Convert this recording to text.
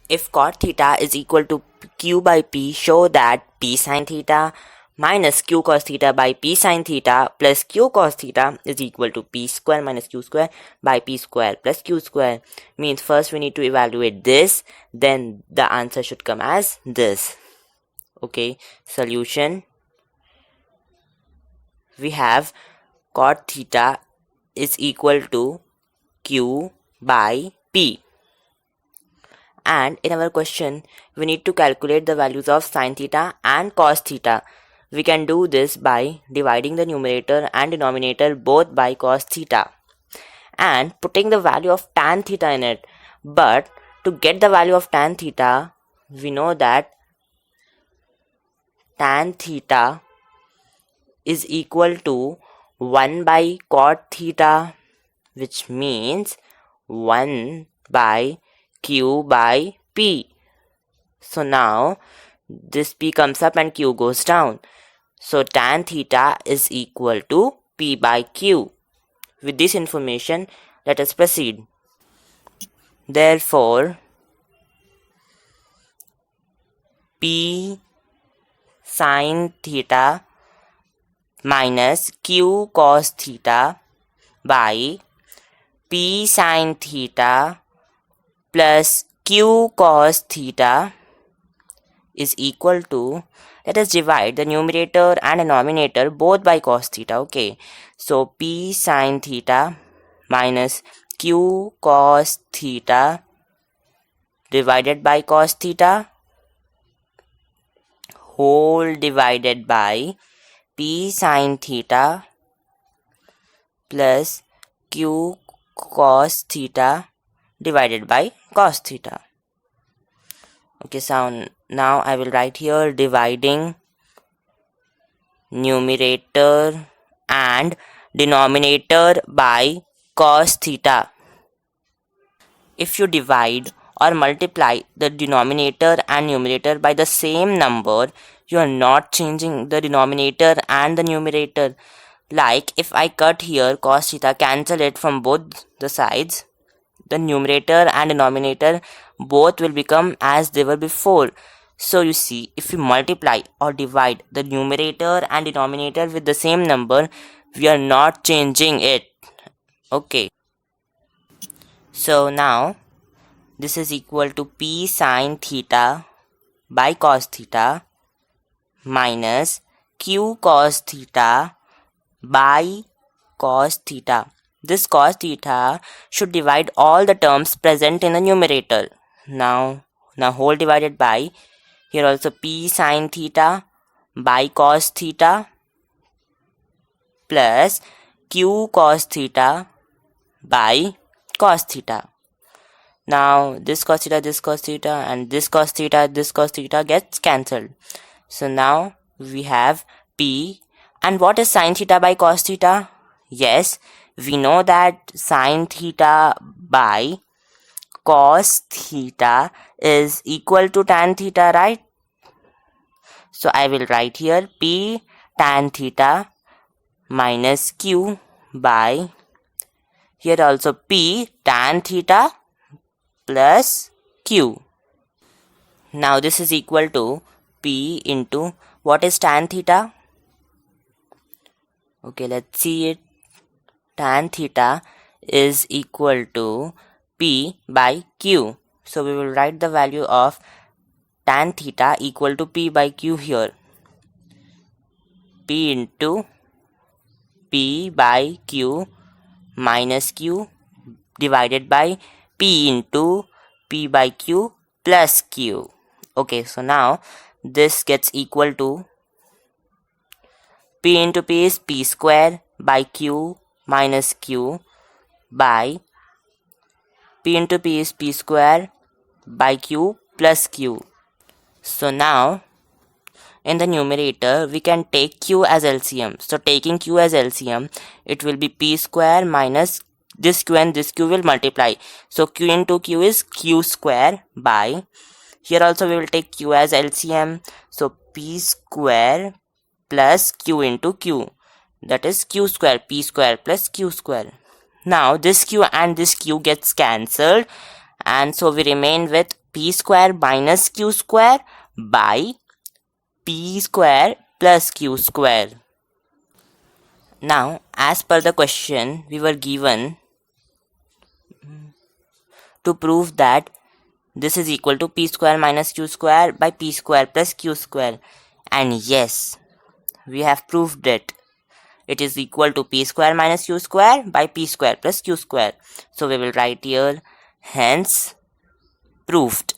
If cot theta is equal to q by p, show that p sin theta minus q cos theta by p sin theta plus q cos theta is equal to p square minus q square by p square plus q square. Means first we need to evaluate this, then the answer should come as this. Okay, solution. We have cot theta is equal to q by p. And in our question, we need to calculate the values of sin theta and cos theta. We can do this by dividing the numerator and denominator both by cos theta and putting the value of tan theta in it. But to get the value of tan theta, we know that tan theta is equal to 1 by cot theta, which means 1 by q by p. So now this p comes up and q goes down. So tan theta is equal to p by q. With this information, let us proceed. Therefore, p sin theta minus q cos theta by p sin theta plus q cos theta is equal to, let us divide the numerator and denominator both by cos theta. Okay, so p sin theta minus q cos theta divided by cos theta whole divided by p sin theta plus q cos theta divided by cos theta. Okay, so now I will write here dividing numerator and denominator by cos theta. If you divide or multiply the denominator and numerator by the same number, you are not changing the denominator and the numerator. Like if I cut here cos theta, cancel it from both the sides, the numerator and denominator both will become as they were before. So you see, if we multiply or divide the numerator and denominator with the same number, we are not changing it. Okay, so now this is equal to p sin theta by cos theta minus q cos theta by cos theta. This cos theta should divide all the terms present in the numerator. Now whole divided by, here also p sin theta by cos theta plus q cos theta by cos theta. Now this cos theta and this cos theta gets cancelled. So now we have p. And what is sin theta by cos theta? Yes, we know that sin theta by cos theta is equal to tan theta, right? So I will write here p tan theta minus q by, here also p tan theta plus q. Now this is equal to p into, what is tan theta? Okay, let's see it. Tan theta is equal to p by q. So we will write the value of tan theta equal to p by q here. P into p by q minus q divided by p into p by q plus q. Okay, so now this gets equal to, p into p is p square by q minus q by p into p is p square by q plus q. So now in the numerator we can take q as LCM. So taking q as LCM, it will be p square minus this q and this q will multiply. So q into q is q square by, here also we will take q as LCM. So p square plus q into q, that is q square, p square plus q square. Now this q and this q gets cancelled and so we remain with p square minus q square by p square plus q square. Now, as per the question, we were given to prove that this is equal to p square minus q square by p square plus q square, and yes, we have proved it. It is equal to p square minus q square by p square plus q square. So we will write here, hence proved.